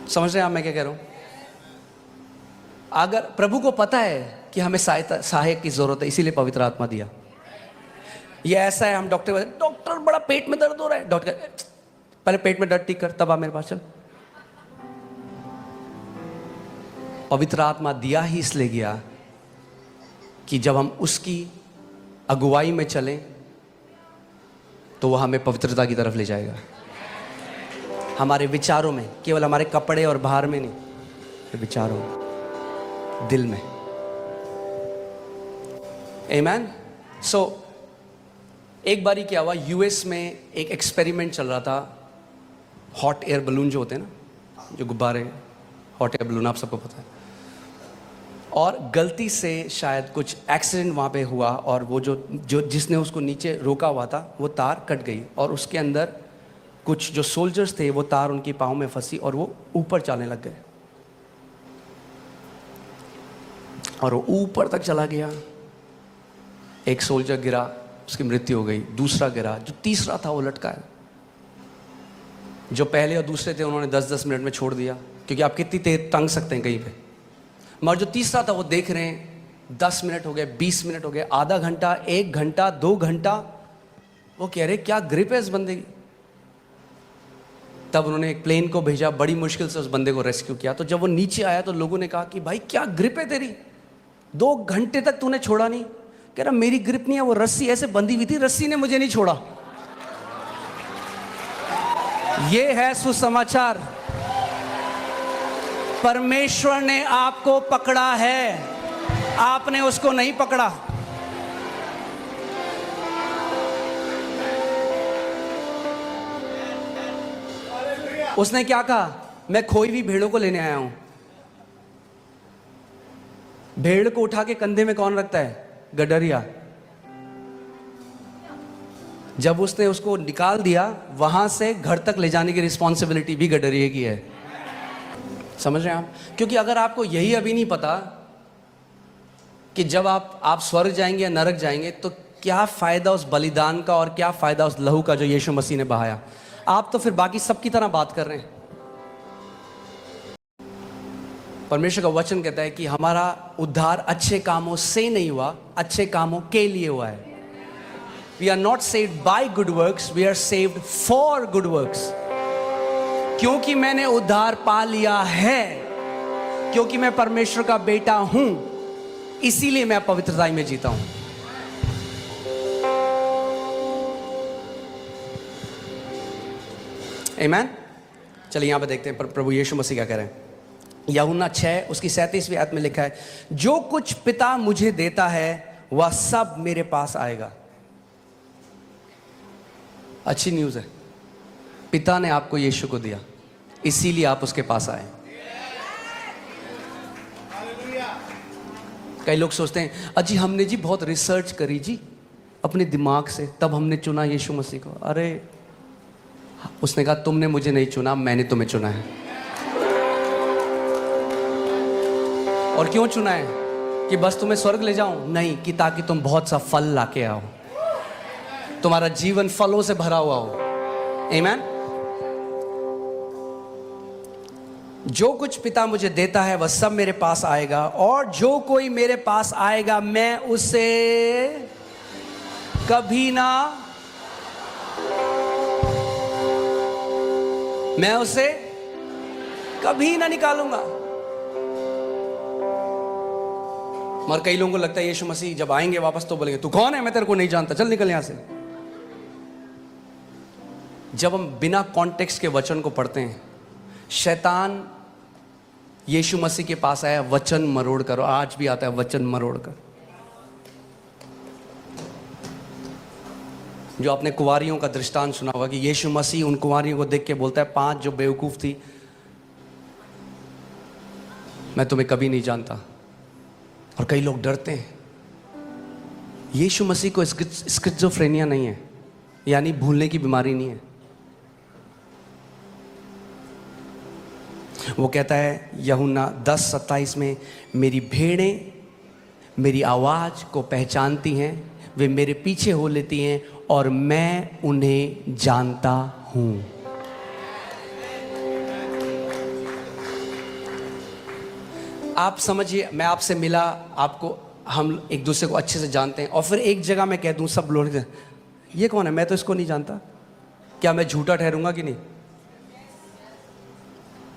समझ रहे हैं आप मैं क्या कह रहा हूं? अगर प्रभु को पता है कि हमें सहायक की जरूरत है, इसीलिए पवित्र आत्मा दिया। ये ऐसा है, हम डॉक्टर बड़ा पेट में दर्द हो रहा है, डॉक्टर पहले पेट में दर्द ठीक कर, तब आ मेरे पास चल। पवित्र आत्मा दिया ही इसलिए गया कि जब हम उसकी अगुवाई में चलें तो वह हमें पवित्रता की तरफ ले जाएगा। हमारे विचारों में, केवल हमारे कपड़े और बाहर में नहीं, विचारों में, दिल में। आमीन। सो एक बारी क्या हुआ, यूएस में एक एक्सपेरिमेंट चल रहा था। हॉट एयर बलून जो होते हैं ना, जो गुब्बारे, हॉट एयर बलून, आप सबको पता है। और गलती से शायद कुछ एक्सीडेंट वहाँ पे हुआ और वो जो जिसने उसको नीचे रोका हुआ था वो तार कट गई और उसके अंदर कुछ जो सोल्जर्स थे वो तार उनकी पाँव में फंसी और वो ऊपर चलने लग गए और वो ऊपर तक चला गया। एक सोल्जर गिरा, उसकी मृत्यु हो गई। दूसरा गिरा, जो तीसरा था वो लटका है। जो पहले और दूसरे थे उन्होंने 10-10 मिनट में छोड़ दिया, क्योंकि आप कितनी तेज तंग सकते हैं कहीं पे। मगर जो तीसरा था वो देख रहे हैं 10 मिनट हो गए, 20 मिनट हो गए, आधा घंटा, 1 घंटा, 2 घंटा। वो कह रहे क्या ग्रिप है इस बंदे की। तब उन्होंने एक प्लेन को भेजा, बड़ी मुश्किल से उस बंदे को रेस्क्यू किया। तो जब वो नीचे आया तो लोगों ने कहा कि भाई क्या ग्रिप है तेरी, 2 घंटे तक तूने छोड़ा नहीं। कह रहा मेरी ग्रिप नहीं है, वो रस्सी ऐसे बंधी हुई थी, रस्सी ने मुझे नहीं छोड़ा। ये है सुसमाचार, परमेश्वर ने आपको पकड़ा है, आपने उसको नहीं पकड़ा। उसने क्या कहा, मैं खोई हुई भेड़ों को लेने आया हूं। भेड़ को उठा के कंधे में कौन रखता है? गडरिया। जब उसने उसको निकाल दिया, वहां से घर तक ले जाने की रिस्पॉन्सिबिलिटी भी गडरिए की है। समझ रहे हैं आप? क्योंकि अगर आपको यही अभी नहीं पता कि जब आप स्वर्ग जाएंगे या नरक जाएंगे, तो क्या फायदा उस बलिदान का और क्या फायदा उस लहू का जो यीशु मसीह ने बहाया। आप तो फिर बाकी सबकी तरह बात कर रहे हैं। परमेश्वर का वचन कहता है कि हमारा उद्धार अच्छे कामों से नहीं हुआ, अच्छे कामों के लिए हुआ है। We are not saved by good works, we are saved for good works। क्योंकि मैंने उद्धार पा लिया है, क्योंकि मैं परमेश्वर का बेटा हूं, इसीलिए मैं पवित्रता में जीता हूं। आमीन। चलिए यहां पर देखते हैं प्रभु यीशु मसीह क्या कह रहे हैं। यूहन्ना 6 उसकी 37वीं आयत में लिखा है, जो कुछ पिता मुझे देता है वह सब मेरे पास आएगा। अच्छी न्यूज़ है, पिता ने आपको यीशु को दिया, इसीलिए आप उसके पास आए। कई लोग सोचते हैं अजी हमने जी बहुत रिसर्च करी जी अपने दिमाग से, तब हमने चुना यीशु मसीह को। अरे उसने कहा तुमने मुझे नहीं चुना, मैंने तुम्हें चुना है। और क्यों चुना है? कि बस तुम्हें स्वर्ग ले जाऊं? नहीं, कि ताकि तुम बहुत सा फल लाके आओ, तुम्हारा जीवन फलों से भरा हुआ हो। आमीन। जो कुछ पिता मुझे देता है वह सब मेरे पास आएगा, और जो कोई मेरे पास आएगा मैं उसे कभी ना निकालूंगा। मगर कई लोगों को लगता है यीशु मसीह जब आएंगे वापस तो बोलेंगे तू कौन है, मैं तेरे को नहीं जानता, चल निकल यहां से। जब हम बिना कॉन्टेक्स्ट के वचन को पढ़ते हैं, शैतान यीशु मसीह के पास आया वचन मरोड़ कर, आज भी आता है वचन मरोड़ कर। जो आपने कुंवारियों का दृष्टांत सुना होगा कि यीशु मसीह उन कुंवारियों को देख के बोलता है, 5 जो बेवकूफ थी, मैं तुम्हें कभी नहीं जानता। और कई लोग डरते हैं। यीशु मसीह को स्किज़ोफ्रेनिया नहीं है, यानी भूलने की बीमारी नहीं है। वो कहता है यूहन्ना 10:27 में, मेरी भेड़ें मेरी आवाज़ को पहचानती हैं, वे मेरे पीछे हो लेती हैं और मैं उन्हें जानता हूं। आप समझिए, मैं आपसे मिला, आपको हम एक दूसरे को अच्छे से जानते हैं, और फिर एक जगह मैं कह दूं सब लोग ये कौन है, मैं तो इसको नहीं जानता, क्या मैं झूठा ठहरूंगा कि नहीं?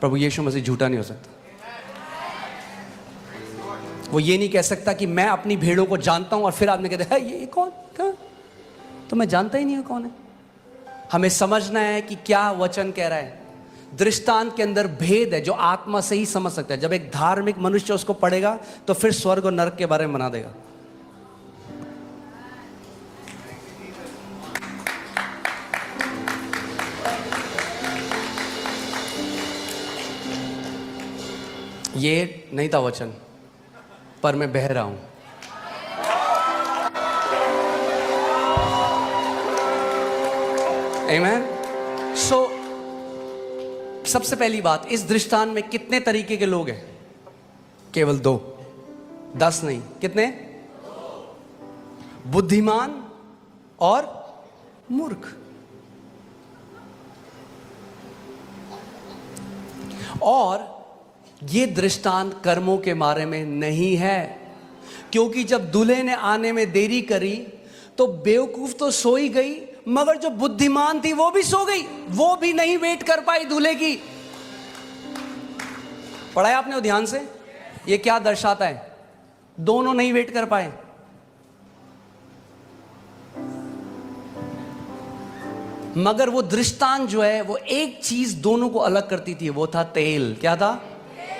प्रभु यीशु मसीह झूठा नहीं हो सकता। वो ये नहीं कह सकता कि मैं अपनी भेड़ों को जानता हूं और फिर आपने कहते हैं ये कौन, क्या? तो मैं जानता ही नहीं हूं कौन है। हमें समझना है कि क्या वचन कह रहा है। दृष्टांत के अंदर भेद है जो आत्मा से ही समझ सकता है। जब एक धार्मिक मनुष्य उसको पढ़ेगा तो फिर स्वर्ग और नरक के बारे में बना देगा। ये नहीं था वचन, पर मैं बह रहा हूं। आमीन। सो सबसे पहली बात, इस दृष्टांत में कितने तरीके के लोग हैं? केवल 2, 10 नहीं, कितने? बुद्धिमान और मूर्ख। और ये दृष्टांत कर्मों के बारे में नहीं है, क्योंकि जब दूल्हे ने आने में देरी करी तो बेवकूफ तो सो ही गई, मगर जो बुद्धिमान थी वो भी सो गई, वो भी नहीं वेट कर पाई दूल्हे की। पढ़ा है आपने वो ध्यान से? ये क्या दर्शाता है? दोनों नहीं वेट कर पाए। मगर वो दृष्टांत जो है वो एक चीज दोनों को अलग करती थी, वो था तेल। क्या था?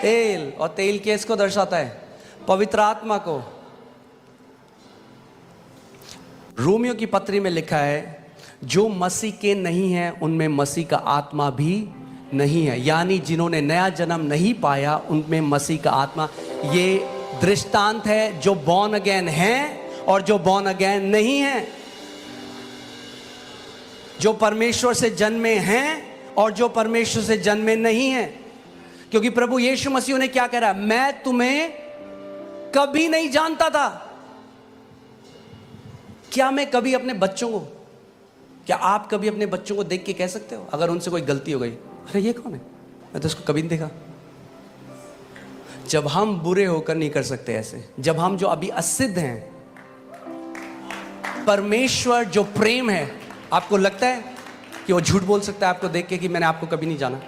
तेल। और तेल किसको दर्शाता है? पवित्र आत्मा को। रोमियो की पत्री में लिखा है, जो मसीह के नहीं है उनमें मसीह का आत्मा भी नहीं है, यानी जिन्होंने नया जन्म नहीं पाया उनमें मसीह का आत्मा। ये दृष्टांत है जो बॉर्न अगेन हैं और जो बॉर्न अगेन नहीं हैं, जो परमेश्वर से जन्मे हैं और जो परमेश्वर से जन्मे नहीं हैं। क्योंकि प्रभु यीशु मसीह ने क्या कह रहा है? मैं तुम्हें कभी नहीं जानता था। क्या मैं कभी अपने बच्चों को, क्या आप कभी अपने बच्चों को देख के कह सकते हो अगर उनसे कोई गलती हो गई, अरे ये कौन है, मैं तो इसको कभी नहीं देखा? जब हम बुरे होकर नहीं कर सकते ऐसे, जब हम जो अभी असिद्ध हैं, परमेश्वर जो प्रेम है, आपको लगता है कि वो झूठ बोल सकता है आपको देख के कि मैंने आपको कभी नहीं जाना?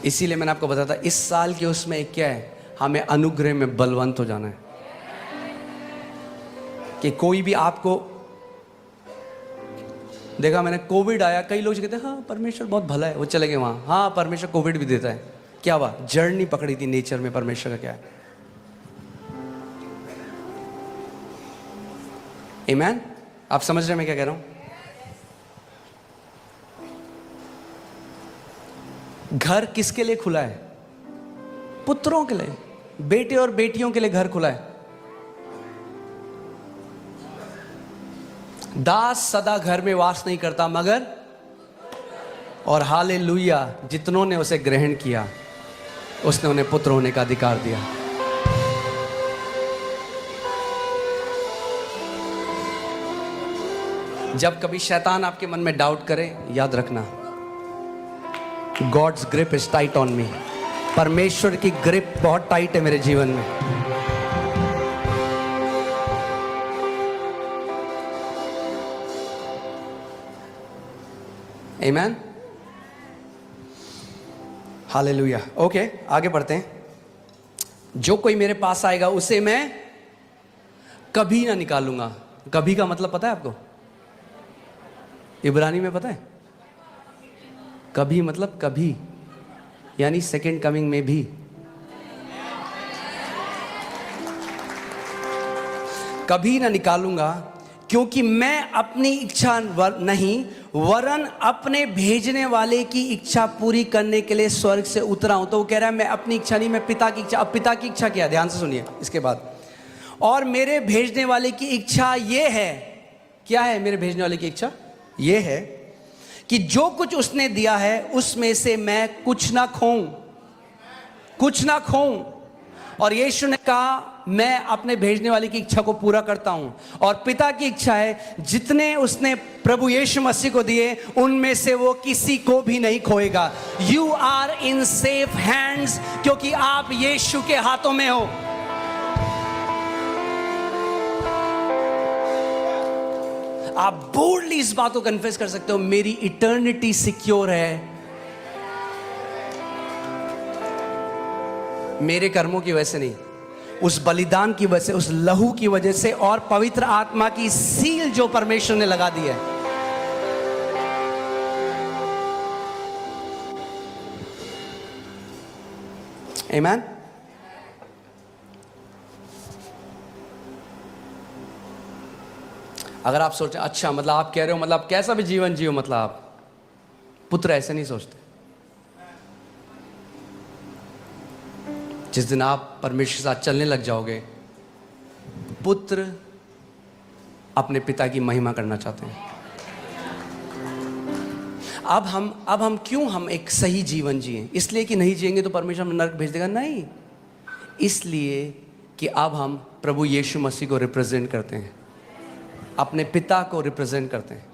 इसीलिए मैंने आपको बताया था इस साल के उसमें क्या है, हमें अनुग्रह में बलवंत हो जाना है। कि कोई भी आपको देखा, मैंने कोविड आया, कई लोग कहते हैं हाँ परमेश्वर बहुत भला है, वो चले गए वहां। हाँ परमेश्वर कोविड भी देता है, क्या हुआ? जड़ नहीं पकड़ी थी नेचर में परमेश्वर का। क्या है? आमीन। आप समझ रहे हैं मैं क्या कह रहा हूं? घर किसके लिए खुला है? पुत्रों के लिए, बेटे और बेटियों के लिए घर खुला है। दास सदा घर में वास नहीं करता, मगर और हालेलुया, जितनों ने उसे ग्रहण किया उसने उन्हें पुत्र होने का अधिकार दिया। जब कभी शैतान आपके मन में डाउट करे, याद रखना God's grip is tight on me. परमेश्वर की ग्रिप बहुत टाइट है मेरे जीवन में। आमीन। हालेलुया। ओके, आगे बढ़ते हैं। जो कोई मेरे पास आएगा उसे मैं कभी ना निकालूंगा। कभी का मतलब पता है आपको? इब्रानी में पता है? कभी मतलब कभी, यानी सेकेंड कमिंग में भी। कभी ना निकालूंगा, क्योंकि मैं अपनी इच्छा नहीं वरन अपने भेजने वाले की इच्छा पूरी करने के लिए स्वर्ग से उतरा हूं। तो वो कह रहा है मैं अपनी इच्छा नहीं, मैं पिता की इच्छा। अब पिता की इच्छा क्या है? ध्यान से सुनिए इसके बाद। और मेरे भेजने वाले की इच्छा ये है, क्या है मेरे भेजने वाले की इच्छा? ये है कि जो कुछ उसने दिया है उसमें से मैं कुछ ना खोऊं, कुछ ना खोऊं। और यीशु ने कहा मैं अपने भेजने वाले की इच्छा को पूरा करता हूं, और पिता की इच्छा है जितने उसने प्रभु यीशु मसीह को दिए उनमें से वो किसी को भी नहीं खोएगा। You are in safe hands, क्योंकि आप यीशु के हाथों में हो। आप बोल्डली इस बात को कन्फेस कर सकते हो, मेरी इटर्निटी सिक्योर है मेरे कर्मों की वजह से नहीं, उस बलिदान की वजह से, उस लहू की वजह से, और पवित्र आत्मा की सील जो परमेश्वर ने लगा दी है। आमीन। अगर आप सोचें अच्छा मतलब आप कह रहे हो मतलब कैसा भी जीवन जियो, मतलब आप पुत्र ऐसे नहीं सोचते। जिस दिन आप परमेश्वर के साथ चलने लग जाओगे, पुत्र अपने पिता की महिमा करना चाहते हैं। अब हम क्यों हम एक सही जीवन जिए? इसलिए कि नहीं जिएंगे तो परमेश्वर हमें नरक भेज देगा? नहीं, इसलिए कि अब हम प्रभु यीशु मसीह को रिप्रेजेंट करते हैं, अपने पिता को रिप्रेजेंट करते हैं।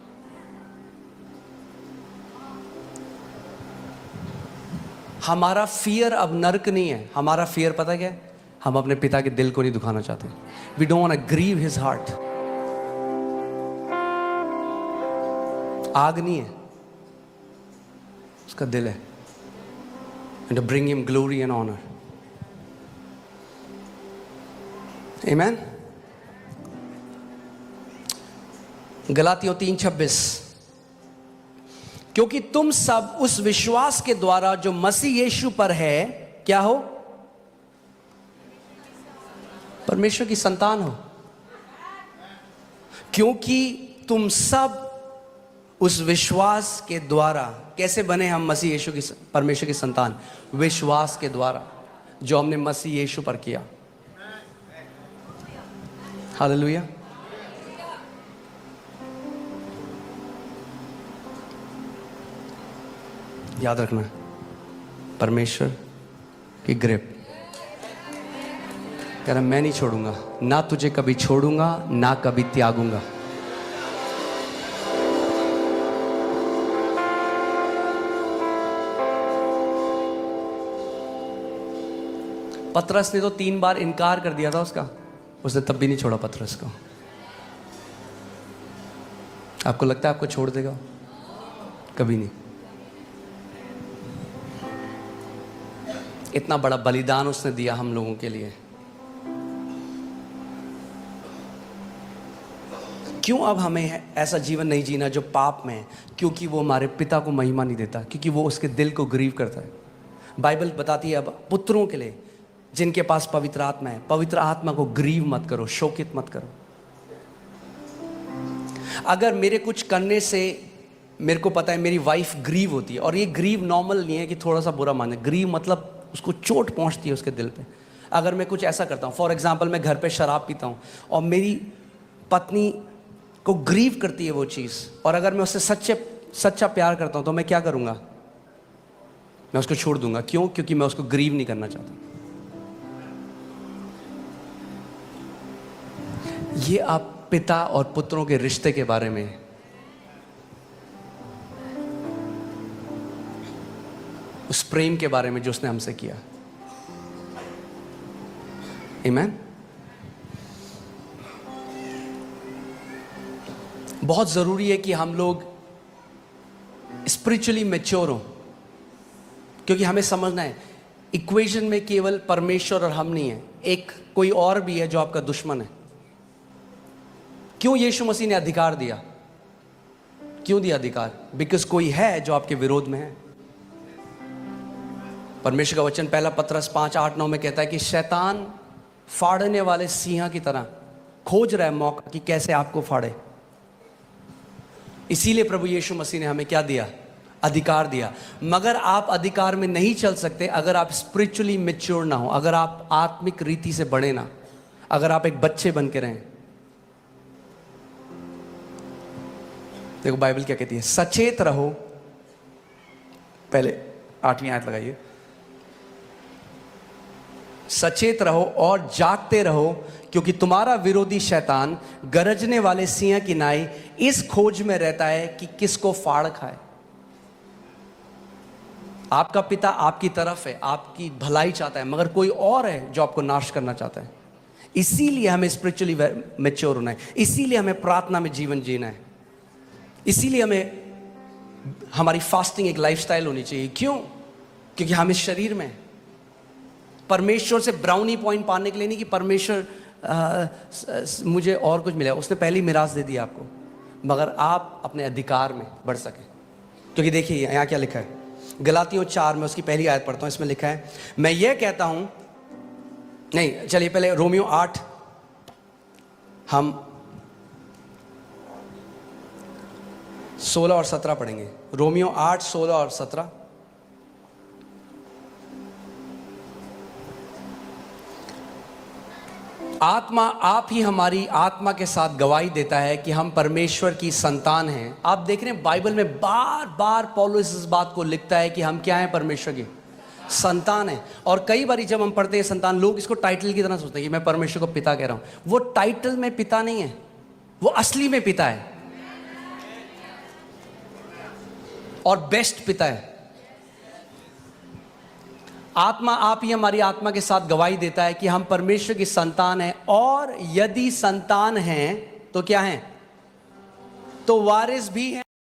हमारा फियर अब नरक नहीं है, हमारा फियर पता क्या है? हम अपने पिता के दिल को नहीं दुखाना चाहते। We don't want to grieve his heart. आग नहीं है, उसका दिल है। And to bring him glory and honour. आमीन। गलातियों 3:26, क्योंकि तुम सब उस विश्वास के द्वारा जो मसीह यीशु पर है क्या हो? परमेश्वर की संतान हो। क्योंकि तुम सब उस विश्वास के द्वारा, कैसे बने हम मसीह यीशु की, परमेश्वर की संतान? विश्वास के द्वारा जो हमने मसीह यीशु पर किया। हालेलुया। याद रखना, परमेश्वर की ग्रिप। कह रहा मैं नहीं छोड़ूंगा, ना तुझे कभी छोड़ूंगा ना कभी त्यागूंगा। पतरस ने तो 3 बार इनकार कर दिया था उसका, उसने तब भी नहीं छोड़ा पतरस को। आपको लगता है आपको छोड़ देगा? कभी नहीं। इतना बड़ा बलिदान उसने दिया हम लोगों के लिए। क्यों अब हमें ऐसा जीवन नहीं जीना जो पाप में है? क्योंकि वो हमारे पिता को महिमा नहीं देता, क्योंकि वो उसके दिल को ग्रीव करता है। बाइबल बताती है अब पुत्रों के लिए जिनके पास पवित्र आत्मा है, पवित्र आत्मा को ग्रीव मत करो, शोकित मत करो। अगर मेरे कुछ करने से मेरे को पता है मेरी वाइफ ग्रीव होती है, और ये ग्रीव नॉर्मल नहीं है कि थोड़ा सा बुरा माने, ग्रीव मतलब उसको चोट पहुंचती है उसके दिल पे। अगर मैं कुछ ऐसा करता हूँ, फॉर एग्जांपल मैं घर पे शराब पीता हूँ और मेरी पत्नी को ग्रीव करती है वो चीज़, और अगर मैं उससे सच्चा प्यार करता हूँ तो मैं क्या करूँगा? मैं उसको छोड़ दूंगा। क्यों? क्योंकि मैं उसको ग्रीव नहीं करना चाहता। ये आप पिता और पुत्रों के रिश्ते के बारे में, उस प्रेम के बारे में जो उसने हमसे किया। आमीन। बहुत जरूरी है कि हम लोग स्पिरिचुअली मैच्योर हो, क्योंकि हमें समझना है इक्वेशन में केवल परमेश्वर और हम नहीं है, एक कोई और भी है जो आपका दुश्मन है। क्यों यीशु मसीह ने अधिकार दिया? क्यों दिया अधिकार? बिकॉज कोई है जो आपके विरोध में है। परमेश्वर का वचन पहला पतरस 5:8-9 में कहता है कि शैतान फाड़ने वाले सिंह की तरह खोज रहा है मौका कि कैसे आपको फाड़े। इसीलिए प्रभु यीशु मसीह ने हमें क्या दिया? अधिकार दिया। मगर आप अधिकार में नहीं चल सकते अगर आप स्पिरिचुअली मैच्योर ना हो, अगर आप आत्मिक रीति से बढ़े ना, अगर आप एक बच्चे बन के रहें। देखो बाइबल क्या कहती है, सचेत रहो। पहले 8वीं आयत लगाइए। सचेत रहो और जागते रहो, क्योंकि तुम्हारा विरोधी शैतान गरजने वाले सिंह की नाई इस खोज में रहता है कि किसको फाड़ खाए। आपका पिता आपकी तरफ है, आपकी भलाई चाहता है, मगर कोई और है जो आपको नाश करना चाहता है। इसीलिए हमें स्पिरिचुअली मैच्योर होना है, इसीलिए हमें प्रार्थना में जीवन जीना है, इसीलिए हमें हमारी फास्टिंग एक लाइफस्टाइल होनी चाहिए। क्यों? क्योंकि हम इस शरीर में परमेश्वर से ब्राउनी पॉइंट पाने के लिए नहीं कि परमेश्वर मुझे और कुछ मिला, उसने पहली मिरास दे दी आपको, मगर आप अपने अधिकार में बढ़ सके। क्योंकि देखिए यहाँ क्या लिखा है, गलातियों 4 में उसकी पहली आयत पढ़ता हूँ। इसमें लिखा है, मैं ये कहता हूँ, नहीं चलिए पहले रोमियो 8 हम 16 और 17 पढ़ेंगे। रोमियो 8 16 और 17। आत्मा आप ही हमारी आत्मा के साथ गवाही देता है कि हम परमेश्वर की संतान हैं। आप देख रहे हैं बाइबल में बार बार पौलुस इस बात को लिखता है कि हम क्या हैं, परमेश्वर की संतान है। और कई बार जब हम पढ़ते हैं संतान, लोग इसको टाइटल की तरह सोचते हैं कि मैं परमेश्वर को पिता कह रहा हूं। वो टाइटल में पिता नहीं है, वो असली में पिता है और बेस्ट पिता है। आत्मा आप ही हमारी आत्मा के साथ गवाही देता है कि हम परमेश्वर की संतान हैं, और यदि संतान हैं तो क्या हैं, तो वारिस भी हैं।